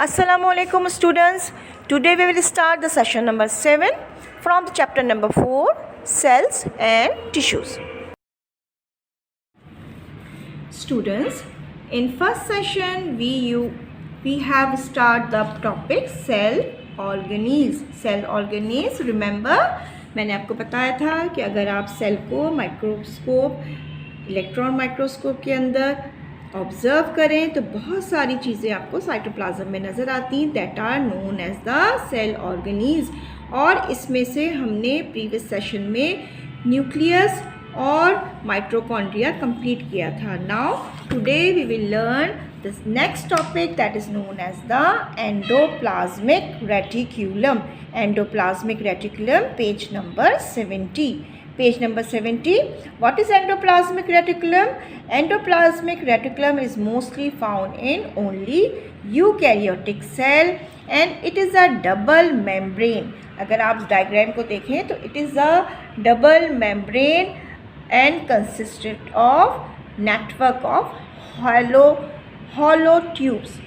Assalamualaikum students. Today we will start the session number 7 from the chapter number 4, cells and tissues. Students, in first session we have start the topic cell organelles. Cell organelles, remember मैंने आपको बताया था कि अगर आप cell को microscope, electron microscope के अंदर ऑब्जर्व करें तो बहुत सारी चीज़ें आपको साइटोप्लाज्म में नज़र आती हैं, that are known as the cell organelles. और इसमें से हमने प्रीवियस सेशन में न्यूक्लियस और माइटोकॉन्ड्रिया कंप्लीट किया था। Now today we will learn this next topic that is known as the endoplasmic reticulum. Endoplasmic reticulum, page number 70. Page number 70. What is endoplasmic reticulum? Endoplasmic reticulum is mostly found in only eukaryotic cell and it is a double membrane. अगर आप diagram को देखें तो it is a double membrane and consisted of network of hollow tubes.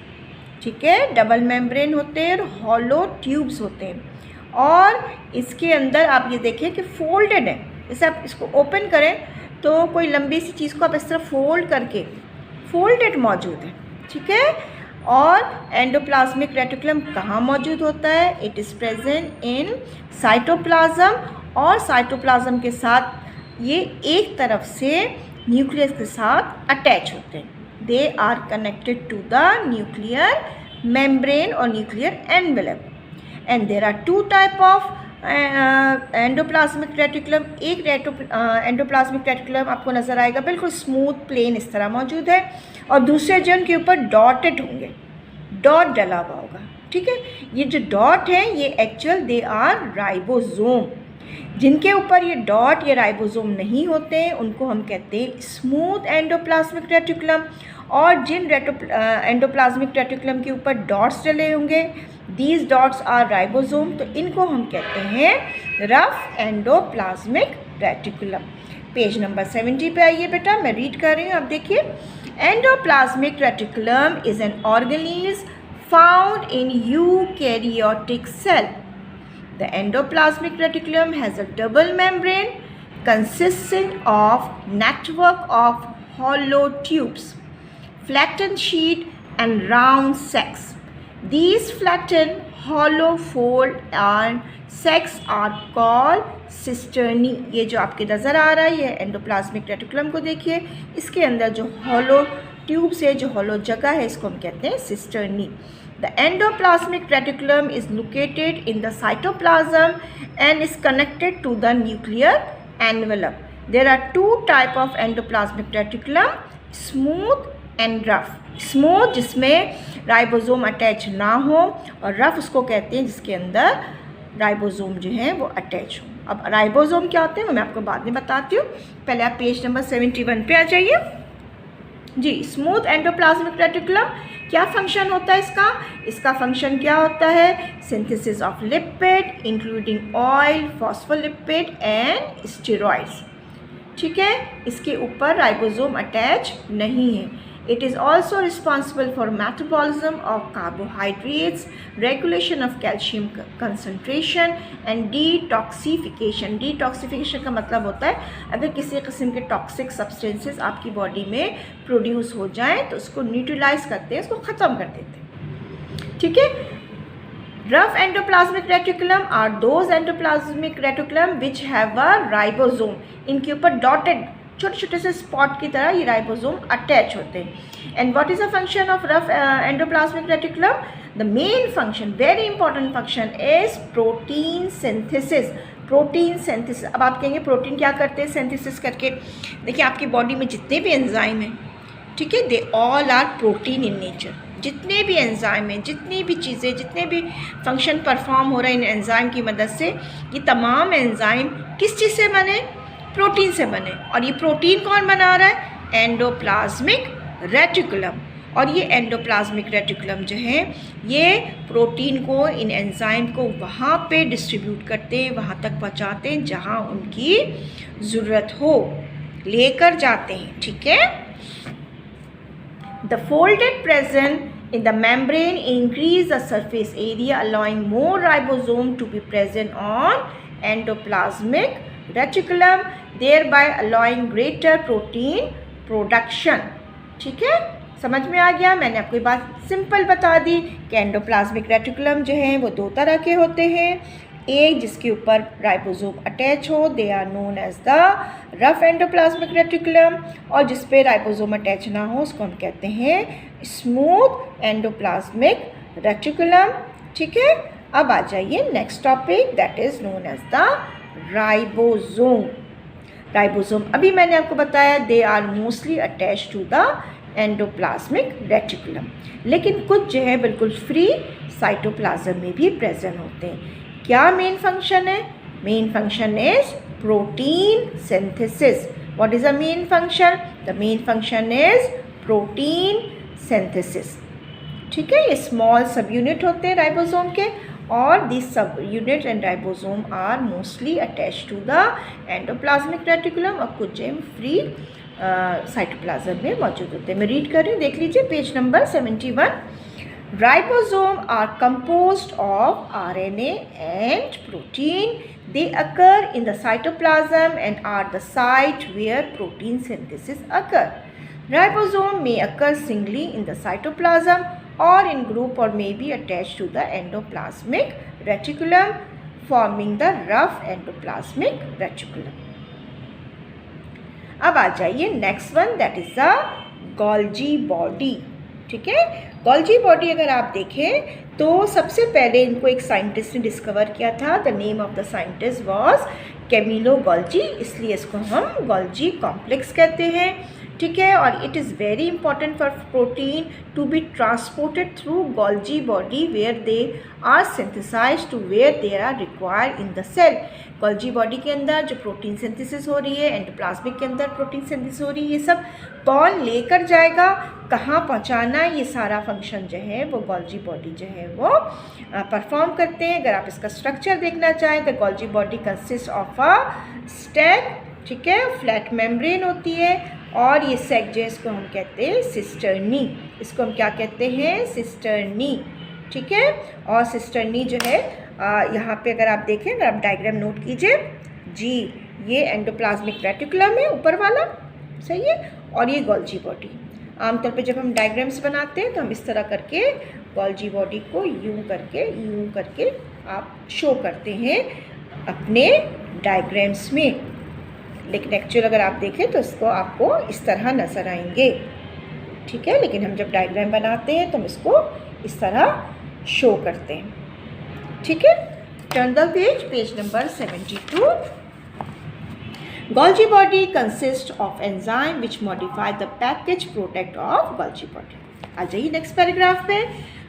ठीक है, double membrane होते हैं और हॉलो ट्यूब्स होते हैं और इसके अंदर आप ये देखें कि फोल्डेड है। जैसे आप इसको ओपन करें तो कोई लंबी सी चीज़ को आप इस तरह फोल्ड करके फोल्डेड मौजूद है। ठीक है, और एंडोप्लाज्मिक रेटिकुलम कहाँ मौजूद होता है? It is present in cytoplasm और साइटोप्लाज्म के साथ ये एक तरफ से न्यूक्लियस के साथ अटैच होते हैं। They are connected to the nuclear membrane और nuclear envelope and there are two type of endoplasmic reticulum. एक एंडोप्लाज्मिक रेटिकुलम आपको नज़र आएगा बिल्कुल स्मूथ प्लेन इस तरह मौजूद है और दूसरे जो उनके ऊपर डॉटेड होंगे, डॉट डला हुआ होगा। ठीक है, ये जो डॉट है ये एक्चुअल दे आर राइबोसोम। जिनके ऊपर ये डॉट या राइबोसोम नहीं होते हैं उनको हम कहते हैं स्मूथ एंडोप्लाज्मिक रेटिकुलम, और जिन एंडोप्लाज्मिक रेटिकुलम के ऊपर डॉट्स डले होंगे, दीज डॉट्स आर राइबोसोम, तो इनको हम कहते हैं rough endoplasmic reticulum. Page number 70 पे आइए बेटा, मैं रीड कर रही हूँ, आप देखिए। Endoplasmic reticulum is an organelle found in eukaryotic cell. The endoplasmic reticulum has a double membrane consisting of network of hollow tubes, flattened sheet and round sacs. These flattened hollow fold and sacs are called cisternae. ये जो आपके नज़र आ रहा है ये endoplasmic reticulum को देखिए, इसके अंदर जो hollow ट्यूब्स है, जो hollow जगह है, इसको हम कहते हैं cisternae. The endoplasmic reticulum is located in the cytoplasm and is connected to the nuclear envelope. There are two types of endoplasmic reticulum, smooth and rough. Smooth जिसमें राइबोसोम अटैच ना हो और रफ उसको कहते हैं जिसके अंदर राइबोसोम जो है वो अटैच हो। अब राइबोसोम क्या होते हैं वो मैं आपको बाद में बताती हूँ, पहले आप पेज नंबर 71 पे आ जाइए जी। स्मूथ एंडोप्लाज्मिक रेटिकुलम क्या फंक्शन होता है इसका? इसका फंक्शन क्या होता है? Synthesis of lipid including oil, phospholipid and steroids. ठीक है, इसके ऊपर राइबोसोम अटैच नहीं है। It is also responsible for metabolism of carbohydrates, regulation of calcium concentration and detoxification. Detoxification का मतलब होता है अगर किसी किस्म के टॉक्सिक सब्सटेंसेस आपकी बॉडी में प्रोड्यूस हो जाएं तो उसको न्यूट्रलाइज करते हैं, उसको ख़त्म कर देते हैं। ठीक है, rough endoplasmic reticulum are those endoplasmic reticulum which have a ribosome. इनके ऊपर डॉटेड छोटे छोटे से स्पॉट की तरह ये राइबोसोम अटैच होते हैं। And what is the function of rough endoplasmic reticulum? The main function, very important function is protein synthesis. Protein synthesis. अब आप कहेंगे प्रोटीन क्या करते हैं सिंथेसिस करके? देखिए आपकी बॉडी में जितने भी एंजाइम हैं, ठीक है, they all are protein in nature. जितने भी एंजाइम हैं, जितनी भी चीज़ें, जितने भी फंक्शन परफॉर्म हो रहे हैं इन एंजाइम की मदद से, ये तमाम एंजाइम किस चीज़ से बने? प्रोटीन से बने। और ये प्रोटीन कौन बना रहा है? Endoplasmic reticulum. और ये एंडोप्लाज्मिक रेटिकुलम जो है ये प्रोटीन को, इन एंजाइम को वहाँ पे डिस्ट्रीब्यूट करते हैं, वहाँ तक पहुँचाते हैं जहाँ उनकी ज़रूरत हो, लेकर जाते हैं। ठीक है, the folded present in the membrane increase the surface area allowing more ribosome to be present on endoplasmic reticulum thereby allowing greater protein production. ठीक है, समझ में आ गया। मैंने आपको ये बात सिंपल बता दी कि एंडोप्लाज्मिक रेटिकुलम जो है वो दो तरह के होते हैं, एक जिसके ऊपर राइबोसोम अटैच हो, they are known as the rough endoplasmic reticulum, और जिस पे राइबोसोम अटैच ना हो उसको हम कहते हैं स्मूथ एंडोप्लाज्मिक रेटिकुलम। ठीक है, अब आ जाइए next topic, that is known as the ribosome. Ribosome अभी मैंने आपको बताया they are mostly attach to the endoplasmic reticulum, लेकिन कुछ जो है बिल्कुल फ्री साइटोप्लाज्म में भी प्रेजेंट होते हैं। क्या मेन फंक्शन है? Main function is protein synthesis. What is the main function? The main function is protein synthesis. ठीक है, ये स्मॉल सब यूनिट होते हैं राइबोसोम के, और this subunit and ribosome are mostly attach to the endoplasmic reticulum, और कुछ जो फ्री साइटोप्लाज्म में मौजूद होते हैं। मैं रीड कर रही हूँ, देख लीजिए page number 71। Ribosome are composed of RNA and protein. They occur in the cytoplasm and are the site where protein synthesis occur. Ribosome may occur singly in the cytoplasm or in group or may be attached to the endoplasmic reticulum, forming the rough endoplasmic reticulum. अब आ जाइए next one, that is the Golgi body. ठीक है, Golgi body अगर आप देखें तो सबसे पहले इनको एक साइंटिस्ट ने डिस्कवर किया था। The name of the scientist was Camillo Golgi, इसलिए इसको हम गोल्जी कॉम्प्लेक्स कहते हैं। ठीक है, और it is very important for protein to be transported through Golgi body where they are synthesised to where they are required in the cell. Golgi body के अंदर जो प्रोटीन सिंथेसिस हो रही है, एंडोप्लाज्मिक के अंदर प्रोटीन सिंथेसिस हो रही है, ये सब कौन लेकर जाएगा, कहाँ पहुँचाना है, ये सारा फंक्शन जो है वो गोल्जी बॉडी जो है वो परफॉर्म करते हैं। अगर आप इसका स्ट्रक्चर देखना चाहें तो Golgi body consist of a stack, ठीक है, फ्लैट मेम्ब्रेन होती है, और ये सेक जो है इसको हम कहते हैं सिस्टर्नी। इसको हम क्या कहते हैं? सिस्टर्नी। ठीक है, और सिस्टर्नी जो है यहाँ पे अगर आप देखें, अगर आप डायग्राम नोट कीजिए जी, ये एंडोप्लाज्मिक रेटिकुलम है ऊपर वाला, सही है, और ये गोल्जी बॉडी। आमतौर पे जब हम डायग्राम्स बनाते हैं तो हम इस तरह करके गोल्जी बॉडी को यूं करके आप शो करते हैं अपने डायग्राम्स में, लेकिन एक्चुअल अगर आप देखें तो इसको आपको इस तरह नज़र आएंगे। ठीक है, लेकिन हम जब डायग्राम बनाते हैं तो हम इसको इस तरह शो करते हैं। ठीक है, turn the page, page number 72। Golgi body consists of enzyme which modify the package product of Golgi body. आ जाइए नेक्स्ट पैराग्राफ पे।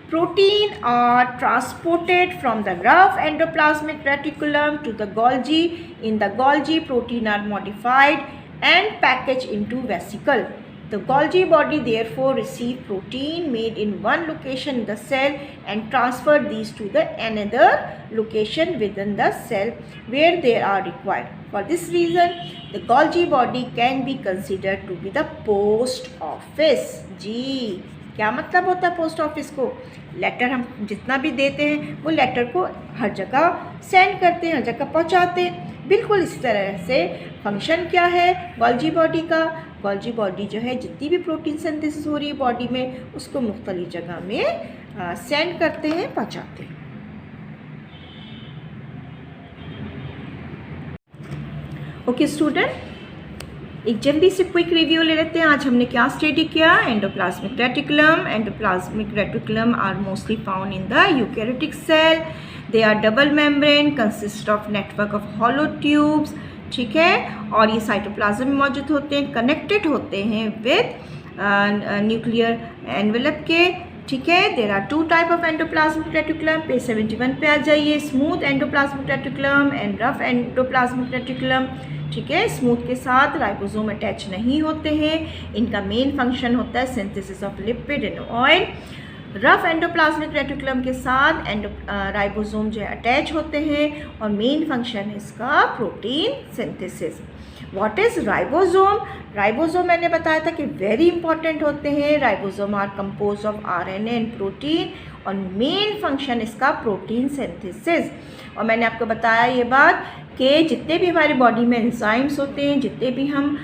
Protein are transported from the rough endoplasmic reticulum to the Golgi. In the Golgi, protein are modified and packaged into vesicle. The Golgi body therefore receive protein made in one location in the cell and transfer these to the another location within the cell where they are required. For this reason, the Golgi body can be considered to be the post office. जी, क्या मतलब होता है post office को? Letter हम जितना भी देते हैं वो लेटर को हर जगह सेंड करते हैं, हर जगह पहुंचाते हैं। बिल्कुल इसी तरह से फंक्शन क्या है गोल्जी बॉडी का? गोल्जी बॉडी जो है जितनी भी प्रोटीन सिंथेसिस हो रही है बॉडी में उसको मुख्तलिफ जगह में सेंड करते हैं, पहुंचाते हैं। ओके स्टूडेंट, एक जल्दी से क्विक रिव्यू ले लेते हैं। आज हमने क्या स्टडी किया? Endoplasmic reticulum. Endoplasmic reticulum are mostly found in the eukaryotic cell. They are double membrane, consist of network of hollow tubes, ठीक है, और ये साइटोप्लाज्म में मौजूद होते हैं, कनेक्टेड होते हैं विद न्यूक्लियर एनवेलप के, ठीक है। There are two type of endoplasmic reticulum. Page 71 पे आ जाइए। Smooth endoplasmic reticulum and rough endoplasmic reticulum, ठीक है। स्मूथ के साथ राइबोसोम अटैच नहीं होते हैं, इनका मेन फंक्शन होता है synthesis of lipid and oil. Rough endoplasmic reticulum के साथ राइबोसोम जो है अटैच होते हैं और मेन फंक्शन है इसका protein synthesis. What is ribosome? Ribosome मैंने बताया था कि वेरी इंपॉर्टेंट होते हैं. Ribosome are compose of RNA and protein और मेन फंक्शन इसका प्रोटीन सिंथेसिस. और मैंने आपको बताया ये बात कि जितने भी हमारी बॉडी में एंजाइम्स होते हैं, जितने भी हम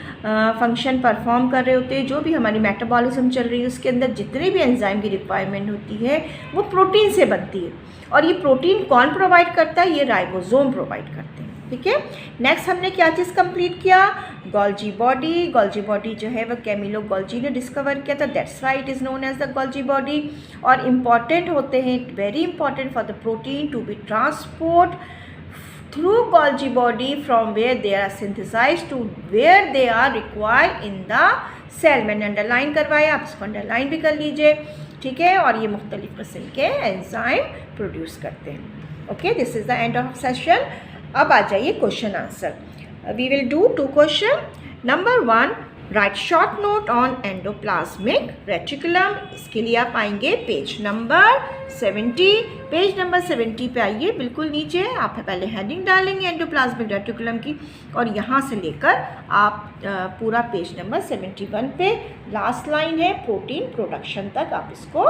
फंक्शन परफॉर्म कर रहे होते हैं, जो भी हमारी मेटाबॉलिज्म चल रही है, उसके अंदर जितने भी एंजाइम की रिक्वायरमेंट होती है वो प्रोटीन से बनती है. और ये प्रोटीन कौन प्रोवाइड करता है? ये राइबोसोम प्रोवाइड करते हैं. ठीक है. नेक्स्ट हमने क्या चीज़ कंप्लीट किया? Golgi body. गोल्जी बॉडी जो है वह कैमिलो गोल्जी ने डिस्कवर किया था. That's why it is known as the Golgi body. और इम्पॉर्टेंट होते हैं, very important for the protein to be transport through Golgi body from where they are synthesized to where they are required in the cell. मैंने underline करवाया, आप इसको underline भी कर लीजिए. ठीक है. और ये मुख्तलिफ किस्म के एंजाइम प्रोड्यूस करते हैं. Okay, this is the end of session. अब आ जाइए question answer. We will do 2 question. Number 1, write short note on endoplasmic reticulum. इसके लिए आप आएंगे पेज नंबर 70. पेज नंबर 70 पे आइए, बिल्कुल नीचे आप पहले हेडिंग डालेंगे एंडोप्लाज्मिक रेटिकुलम की, और यहाँ से लेकर आप पूरा पेज नंबर 71 पे लास्ट लाइन है प्रोटीन प्रोडक्शन तक आप इसको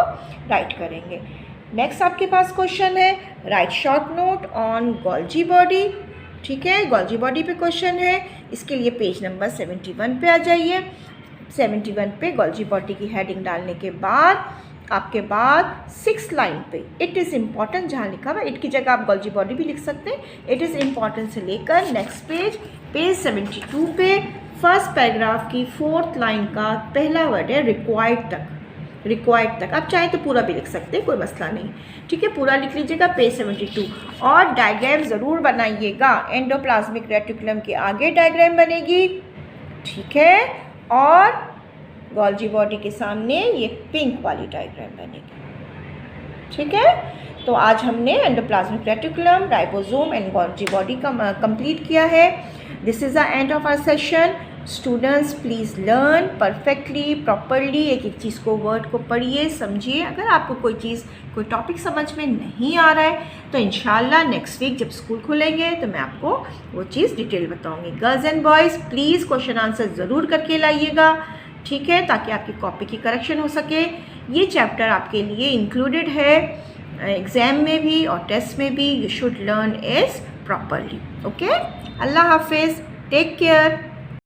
राइट करेंगे. नेक्स्ट आपके पास क्वेश्चन है right short note on Golgi body. ठीक है, गोल्जी बॉडी पे क्वेश्चन है. इसके लिए पेज नंबर 71 पे आ जाइए. 71 पे गोल्जी बॉडी की हेडिंग डालने के बाद आपके बाद 6 लाइन पे इट इज़ इम्पॉर्टेंट जहाँ लिखा हुआ, इट की जगह आप गोल्जी बॉडी भी लिख सकते हैं. इट इज़ इम्पॉर्टेंट से लेकर नेक्स्ट पेज 72 पे फर्स्ट पैराग्राफ की 4th लाइन का पहला वर्ड है रिक्वायर्ड तक. रिक्वायर्ड तक आप चाहे तो पूरा भी लिख सकते हैं, कोई मसला नहीं. ठीक है, पूरा लिख लीजिएगा पेज 72. और डायग्राम ज़रूर बनाइएगा. एंडोप्लाज्मिक रेटिकुलम के आगे डायग्राम बनेगी. ठीक है. और गोल्जी बॉडी के सामने ये पिंक वाली डायग्राम बनेगी. ठीक है. तो आज हमने endoplasmic reticulum, ribosome and Golgi body का कंप्लीट किया है. This is the end of our session. Students please learn perfectly properly. एक एक चीज़ को, वर्ड को पढ़िए, समझिए. अगर आपको कोई चीज़, कोई टॉपिक समझ में नहीं आ रहा है तो इंशाल्लाह नेक्स्ट वीक जब स्कूल खुलेंगे तो मैं आपको वो चीज़ डिटेल बताऊंगी. Girls and boys please question answer ज़रूर करके लाइएगा. ठीक है, ताकि आपकी कॉपी की करेक्शन हो सके. ये चैप्टर आपके लिए इंक्लूडेड है एग्ज़ाम में भी और टेस्ट में भी. You should learn it properly. Okay, Allah हाफिज़, टेक केयर.